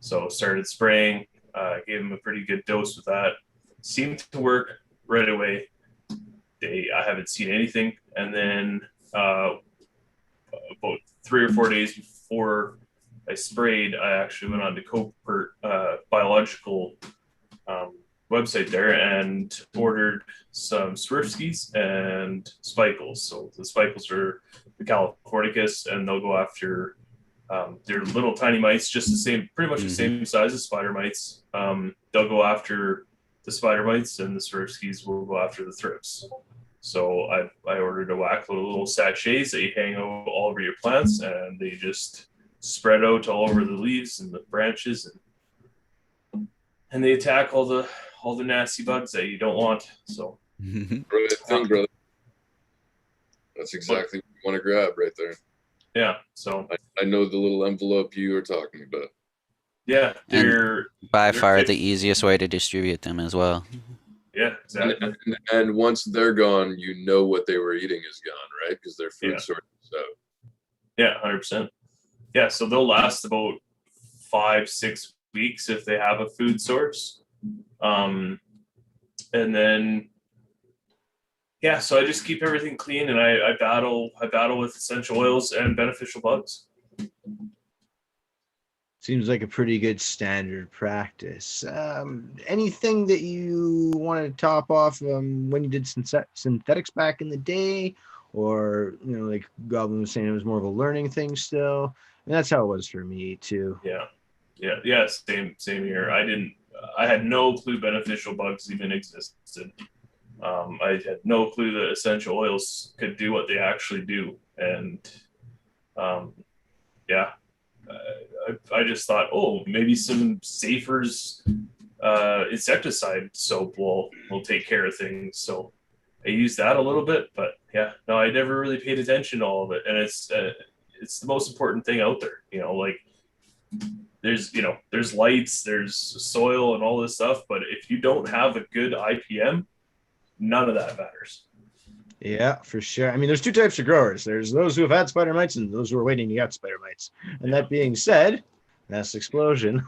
So started spraying, gave them a pretty good dose with that. Seemed to work right away. I haven't seen anything. And then about 3 or 4 days before I sprayed, I actually went on to Copert Biological website there and ordered some Swirskeys and Spikles. So the Spikles are the Californicus, and they'll go after they're little tiny mites, just the same, pretty much the same size as spider mites. They'll go after the spider mites, and the Swirskeys will go after the thrips. So I ordered a whack load of little sachets that you hang all over your plants, and they just spread out all over the leaves and the branches, and they attack all the nasty bugs that you don't want. So brilliant thing, brother. That's exactly what you want to grab right there. Yeah. So I know the little envelope you were talking about. Yeah, they're by far the easiest way to distribute them as well. Yeah, exactly. And once they're gone, you know what they were eating is gone, right? Because their food source is out. Yeah, 100%. Yeah, so they'll last about 5-6 weeks if they have a food source. And then so I just keep everything clean, and I battle with essential oils and beneficial bugs. Seems like a pretty good standard practice. Anything that you want to top off when you did synthetics back in the day, or like Goblin was saying, it was more of a learning thing still, and that's how it was for me too. Yeah. Same here. I had no clue beneficial bugs even existed. I had no clue that essential oils could do what they actually do. And yeah, I just thought, oh, maybe some Safer's insecticide soap will take care of things. So I used that a little bit, but yeah, no, I never really paid attention to all of it. And it's the most important thing out there. Like there's lights, there's soil and all this stuff, but if you don't have a good IPM, none of that matters. Yeah, for sure. I mean, there's two types of growers. There's those who have had spider mites and those who are waiting to get spider mites. And that being said, mass explosion.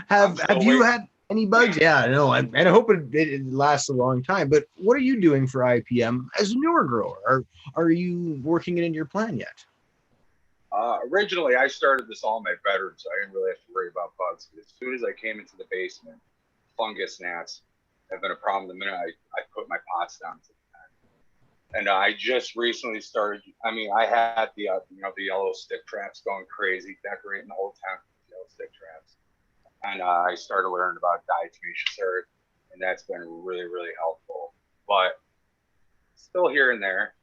have you had any bugs? Yeah, I know. And I hope it lasts a long time. But what are you doing for IPM as a newer grower? Are you working it into your plan yet? Originally, I started this all in my bedroom, so I didn't really have to worry about bugs. But as soon as I came into the basement, fungus gnats have been a problem the minute I put my pots down. And I just recently started. I mean, I had the the yellow stick traps going crazy, decorating the whole tent with yellow stick traps. And I started learning about diatomaceous earth, and that's been really, really helpful. But still here and there.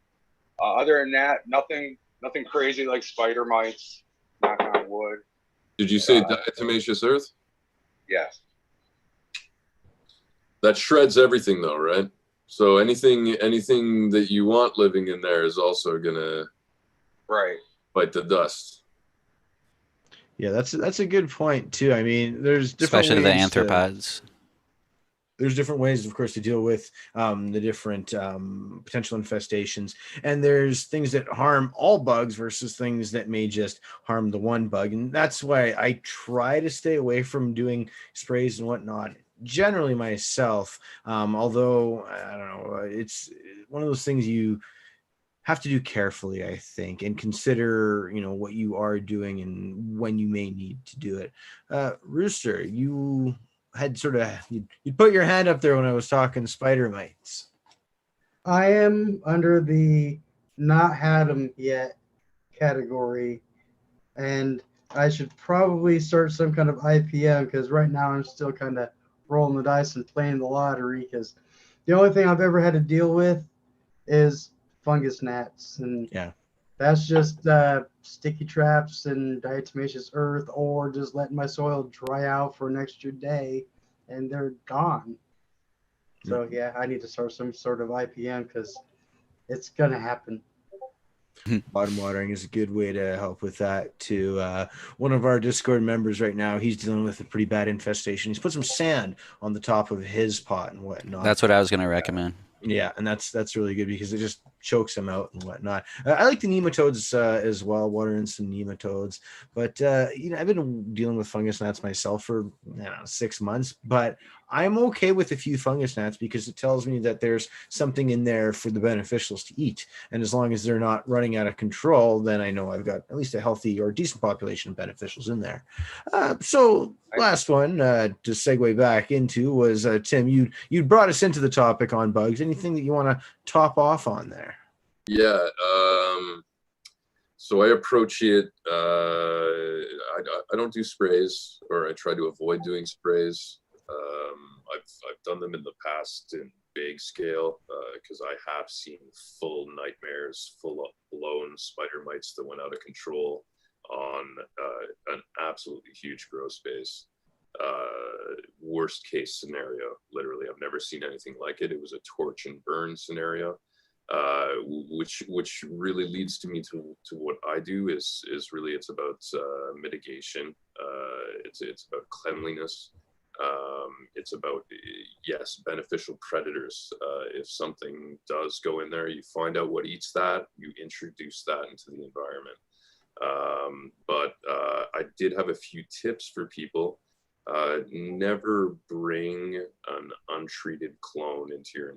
Other than that, nothing crazy like spider mites. Knock on wood. Did you say diatomaceous earth? Yes. That shreds everything, though, right? So anything that you want living in there is also gonna bite the dust. Yeah, that's a good point too. I mean, there's different especially the ways arthropods. There's different ways, of course, to deal with the different potential infestations. And there's things that harm all bugs versus things that may just harm the one bug. And that's why I try to stay away from doing sprays and whatnot. Generally myself, although I don't know, it's one of those things you have to do carefully, I think, and consider, what you are doing and when you may need to do it. Rooster, you had you put your hand up there when I was talking spider mites. I am under the not had them yet category, and I should probably start some kind of IPM because right now I'm still kind of rolling the dice and playing the lottery because the only thing I've ever had to deal with is fungus gnats, and that's just sticky traps and diatomaceous earth, or just letting my soil dry out for an extra day and they're gone. So yeah, I need to start some sort of IPM because it's gonna happen. Bottom watering is a good way to help with that too. One of our Discord members right now, he's dealing with a pretty bad infestation. He's put some sand on the top of his pot and whatnot. That's what I was going to recommend. Yeah, and that's really good because it just chokes them out and whatnot. I like the nematodes as well, watering some nematodes. But I've been dealing with fungus gnats myself for 6 months, but I'm okay with a few fungus gnats because it tells me that there's something in there for the beneficials to eat. And as long as they're not running out of control, then I know I've got at least a healthy or decent population of beneficials in there. So last one to segue back into was Tim, you brought us into the topic on bugs. Anything that you want to top off on there? Yeah. So I approach it. I don't do sprays, or I try to avoid doing sprays. I've done them in the past in big scale because I have seen full nightmares, full blown spider mites that went out of control on an absolutely huge grow space. Worst case scenario, literally. I've never seen anything like it. It was a torch and burn scenario, which really leads to me to what I do is really it's about mitigation. It's about cleanliness. It's about, yes, beneficial predators. If something does go in there, you find out what eats that, you introduce that into the environment. But I did have a few tips for people. Never bring an untreated clone into your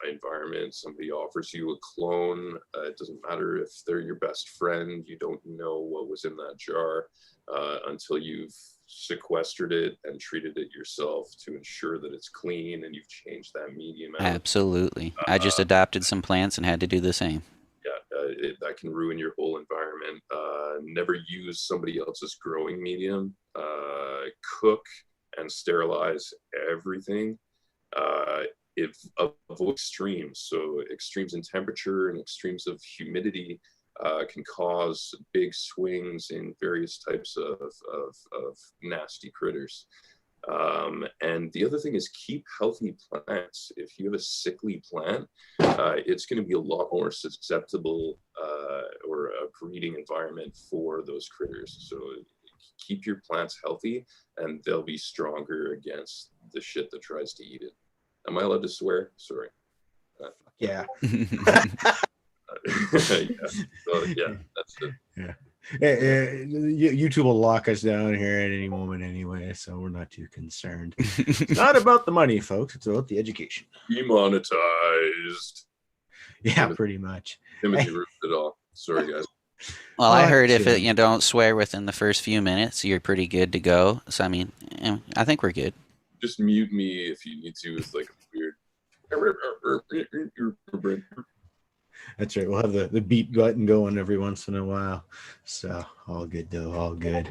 environment. Somebody offers you a clone. It doesn't matter if they're your best friend. You don't know what was in that jar until you've sequestered it and treated it yourself to ensure that it's clean and you've changed that medium out. Absolutely. I just adopted some plants and had to do the same. Yeah, that can ruin your whole environment. Never use somebody else's growing medium. Cook and sterilize everything. if avoid extremes. So extremes in temperature and extremes of humidity can cause big swings in various types of nasty critters. And the other thing is keep healthy plants. If you have a sickly plant, it's going to be a lot more susceptible or a breeding environment for those critters. So keep your plants healthy and they'll be stronger against the shit that tries to eat it. Am I allowed to swear? Sorry. Yeah. Yeah. So, yeah, that's it. Yeah. YouTube will lock us down here at any moment anyway, so we're not too concerned. It's not about the money, folks. It's about the education. Demonetized. Yeah, pretty much. Timothy ruined it all. Sorry, guys. Well, I heard if you don't swear within the first few minutes, you're pretty good to go. So, I mean, I think we're good. Just mute me if you need to. It's like weird. That's right. We'll have the beat button going every once in a while. So all good though, all good.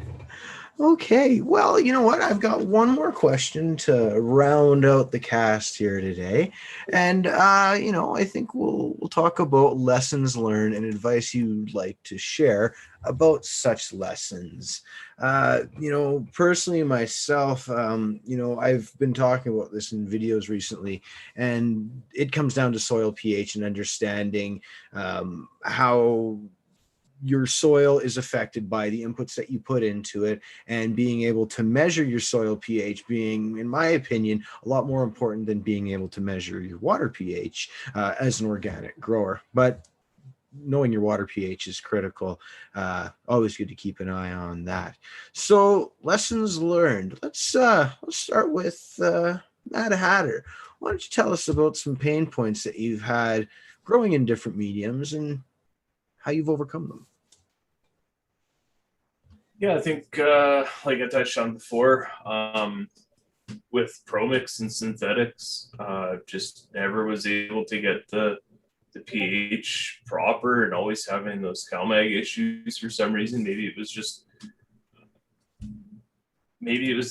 Okay. Well, you know what? I've got one more question to round out the cast here today. And I think we'll talk about lessons learned and advice you'd like to share about such lessons. Personally myself, I've been talking about this in videos recently, and it comes down to soil pH and understanding how your soil is affected by the inputs that you put into it, and being able to measure your soil pH being, in my opinion, a lot more important than being able to measure your water pH as an organic grower. But knowing your water pH is critical. Always good to keep an eye on that. So lessons learned. Let's start with Mad Hatter. Why don't you tell us about some pain points that you've had growing in different mediums and how you've overcome them? Yeah, I think like I touched on before, with ProMix and synthetics, just never was able to get the pH proper, and always having those CalMag issues for some reason. Maybe it was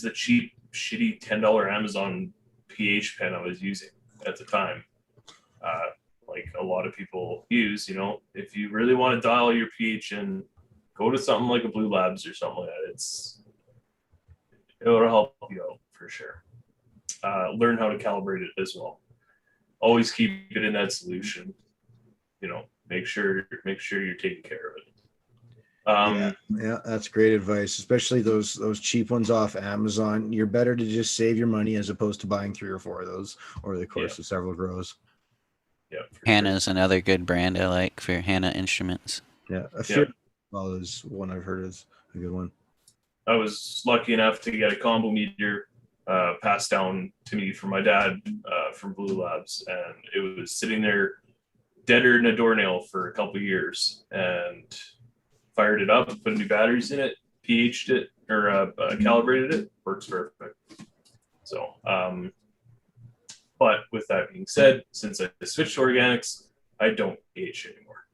the cheap, shitty $10 Amazon pH pen I was using at the time. Like a lot of people use, if you really want to dial your pH in, go to something like a Blue Labs or something like that. It'll help you out for sure. Learn how to calibrate it as well. Always keep it in that solution. Make sure you're taking care of it. Yeah, that's great advice, especially those cheap ones off Amazon. You're better to just save your money as opposed to buying 3 or 4 of those over the course of several grows. Yeah, Hannah's another good brand I like for Hannah instruments. Yeah, well is one I've heard is a good one. I was lucky enough to get a combo meter passed down to me from my dad from Blue Labs, and it was sitting there deader than a doornail for a couple of years, and fired it up, put new batteries in it, pH'd it, or calibrated it, works perfect. So, but with that being said, since I switched to organics, I don't pH anymore.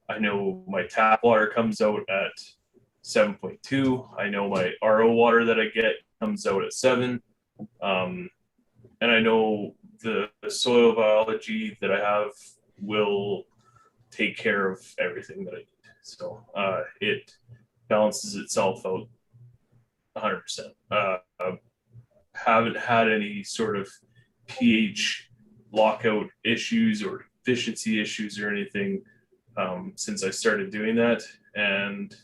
I know my tap water comes out at 7.2. I know my RO water that I get comes out at 7. And I know the soil biology that I have will take care of everything that I need. So it balances itself out 100%. Haven't had any sort of pH lockout issues or efficiency issues or anything since I started doing that. And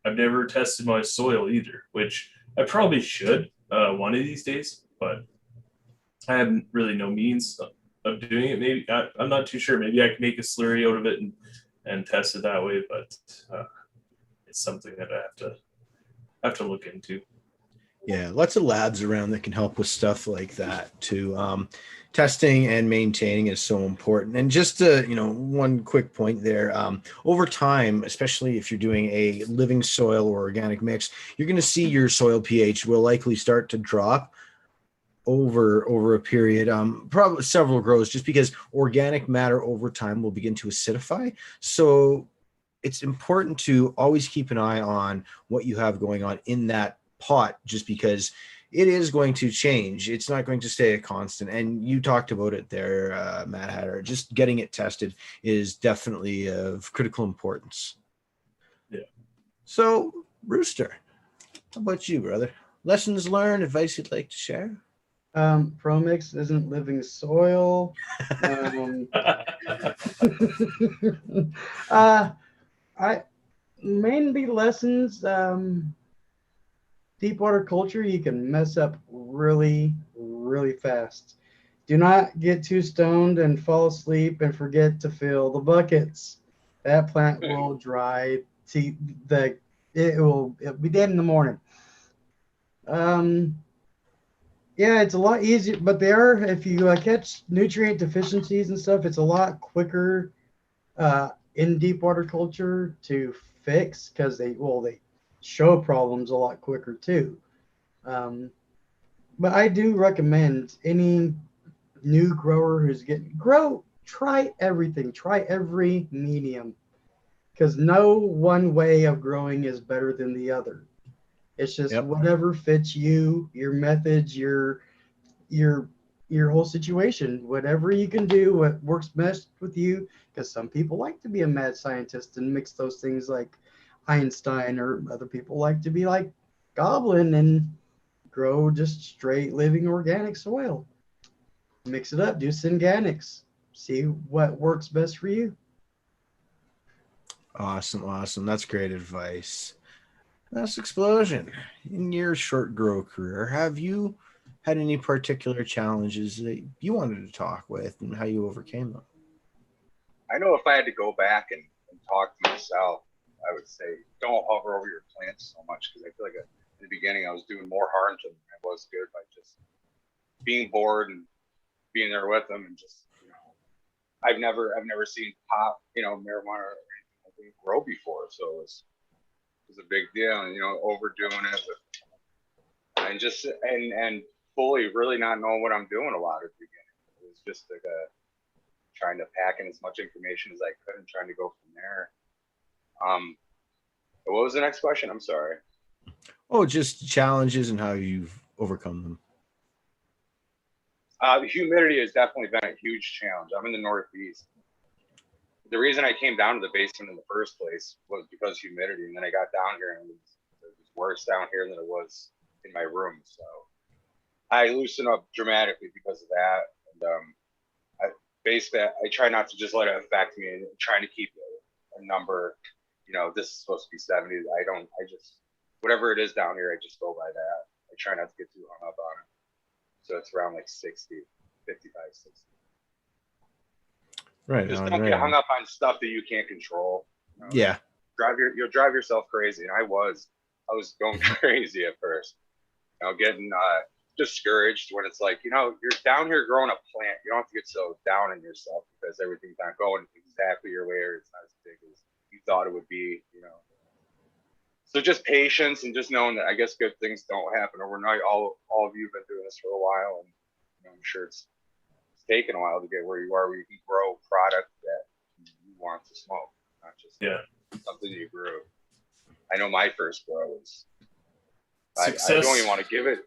I've never tested my soil either, which I probably should one of these days, but I have really no means of doing it. Maybe I'm not too sure. Maybe I can make a slurry out of it and test it that way, but it's something that I have to look into. Yeah, lots of labs around that can help with stuff like that too. Testing and maintaining is so important. And just one quick point there, over time, especially if you're doing a living soil or organic mix, you're going to see your soil pH will likely start to drop over a period, probably several grows, just because organic matter over time will begin to acidify. So it's important to always keep an eye on what you have going on in that pot, just because it is going to change. It's not going to stay a constant. And you talked about it there, Matt Hatter. Just getting it tested is definitely of critical importance. Yeah. So, Rooster, how about you, brother? Lessons learned, advice you'd like to share? ProMix isn't living soil. I mainly lessons. Deep water culture, you can mess up really, really fast. Do not get too stoned and fall asleep and forget to fill the buckets. That plant will dry. It'll be dead in the morning. Yeah, it's a lot easier, but if you catch nutrient deficiencies and stuff, it's a lot quicker in deep water culture to fix because they show problems a lot quicker too. But I do recommend any new grower who's try everything, try every medium, because no one way of growing is better than the other. It's just whatever fits you, your methods, your whole situation, whatever you can do, what works best with you. Because some people like to be a mad scientist and mix those things like Einstein, or other people like to be like Goblin and grow just straight living organic soil. Mix it up, do synganics, see what works best for you. Awesome. That's great advice. Mass Explosion, in your short grow career, have you had any particular challenges that you wanted to talk with and how you overcame them? I know if I had to go back and talk to myself, I would say don't hover over your plants so much, because I feel like in the beginning I was doing more harm to them than I was good by just being bored and being there with them, and just I've never seen marijuana or anything like that grow before, so it was a big deal, and overdoing it and just and fully really not knowing what I'm doing a lot at the beginning. It was just like trying to pack in as much information as I could and trying to go from there. What was the next question? I'm sorry. Oh, just challenges and how you've overcome them. The humidity has definitely been a huge challenge. I'm in the Northeast. The reason I came down to the basement in the first place was because humidity, and then I got down here and it was worse down here than it was in my room. So I loosened up dramatically because of that. And I try not to just let it affect me, and trying to keep a number. This is supposed to be 70. I just whatever it is down here, I just go by that. I try not to get too hung up on it. So it's around like 60, 55, 60. Right. Just don't get hung up on stuff that you can't control. Yeah. You'll drive yourself crazy. And I was going crazy at first. Getting discouraged when it's like, you're down here growing a plant. You don't have to get so down on yourself because everything's not going exactly your way, or it's not as big as you thought it would be, So just patience and just knowing that I guess good things don't happen overnight. All of you have been doing this for a while, and I'm sure it's taken a while to get where you are, where you can grow product that you want to smoke, not just something you grew. I know my first grow was I don't even want to give it.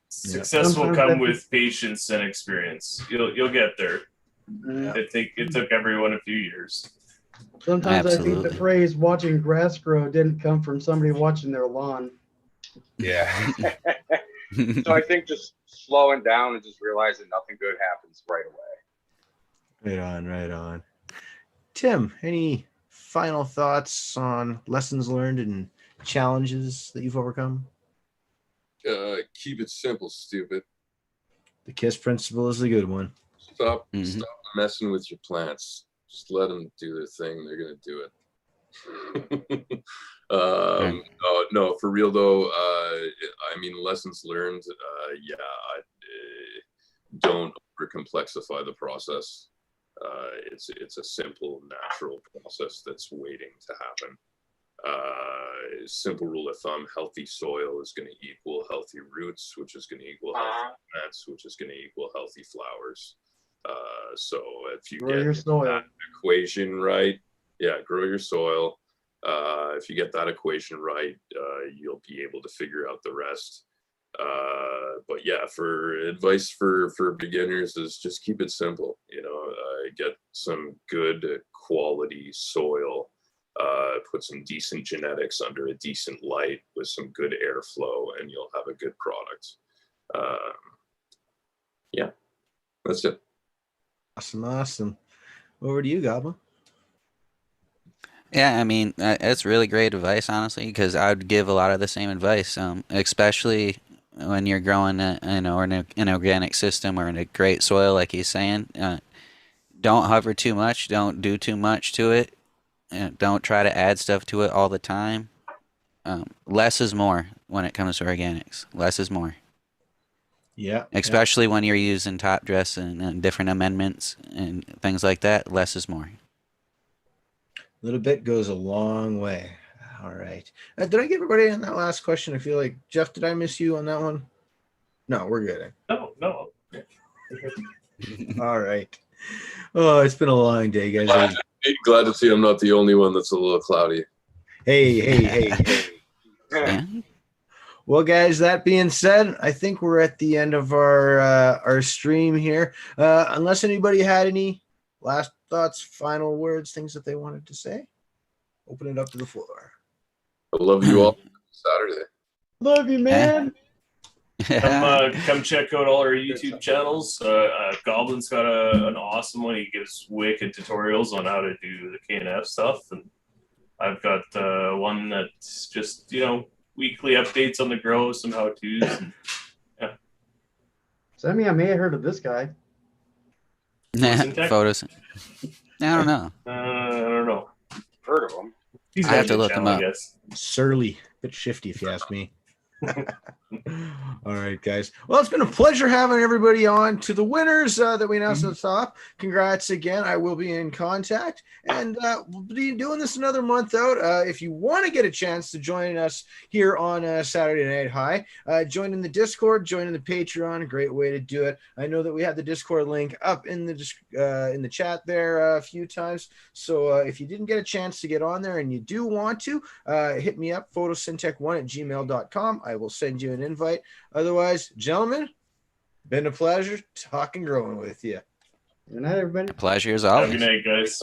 Success will come with patience and experience. You'll get there. Yeah. I think it took everyone a few years. Sometimes I think the phrase "watching grass grow" didn't come from somebody watching their lawn. Yeah. So I think just slowing down and just realizing nothing good happens right away. Right on. Tim, any final thoughts on lessons learned and challenges that you've overcome? Keep it simple, stupid. The KISS principle is a good one. Stop messing with your plants. Just let them do their thing. They're gonna do it. No, for real though. Lessons learned. Don't overcomplexify the process. It's a simple, natural process that's waiting to happen. Simple rule of thumb: healthy soil is going to equal healthy roots, which is going to equal healthy plants, which is going to equal healthy flowers. So if you Grow get your soil. that equation right, grow your soil. If you get that equation right, you'll be able to figure out the rest. But yeah, for advice for beginners is just keep it simple. Get some good quality soil, put some decent genetics under a decent light with some good airflow, and you'll have a good product. Yeah, that's it. Awesome. Over to you, Goblin. Yeah, I mean, it's really great advice, honestly, because I would give a lot of the same advice, especially when you're growing or in an organic system or in a great soil, like he's saying. Don't hover too much. Don't do too much to it. Don't try to add stuff to it all the time. Less is more when it comes to organics. Less is more. Yeah. Especially when you're using top dress and different amendments and things like that. Less is more. A little bit goes a long way. All right. Did I get everybody on that last question? I feel like, Jeff, did I miss you on that one? No, we're good. No. All right. Oh, it's been a long day, guys. Glad to see I'm not the only one that's a little cloudy. Hey. Yeah. Well, guys, that being said, I think we're at the end of our stream here. Unless anybody had any last thoughts, final words, things that they wanted to say, open it up to the floor. I love you all. Saturday. Love you, man. Come check out all our YouTube channels. Goblin's got an awesome one. He gives wicked tutorials on how to do the K&F stuff, and I've got one that's just weekly updates on the grow, some how-tos. Yeah. Sammy, I may have heard of this guy. Fotosyntech? Photos. I don't know. I don't know. Heard of him. He's I got have a to good look him channel, up. I guess. Surly, bit shifty, if you ask me. All right, guys. Well, it's been a pleasure having everybody on. To the winners that we announced at the top, congrats again. I will be in contact, and we'll be doing this another month out. If you want to get a chance to join us here on Saturday Night High, join in the Discord, join in the Patreon. A great way to do it. I know that we have the Discord link up in the chat there a few times. So if you didn't get a chance to get on there and you do want to, hit me up, fotosyntech1@gmail.com. I will send you an invite. Otherwise, gentlemen, been a pleasure talking growing with you. Good night, everybody. Pleasure as Have a always. good night, guys.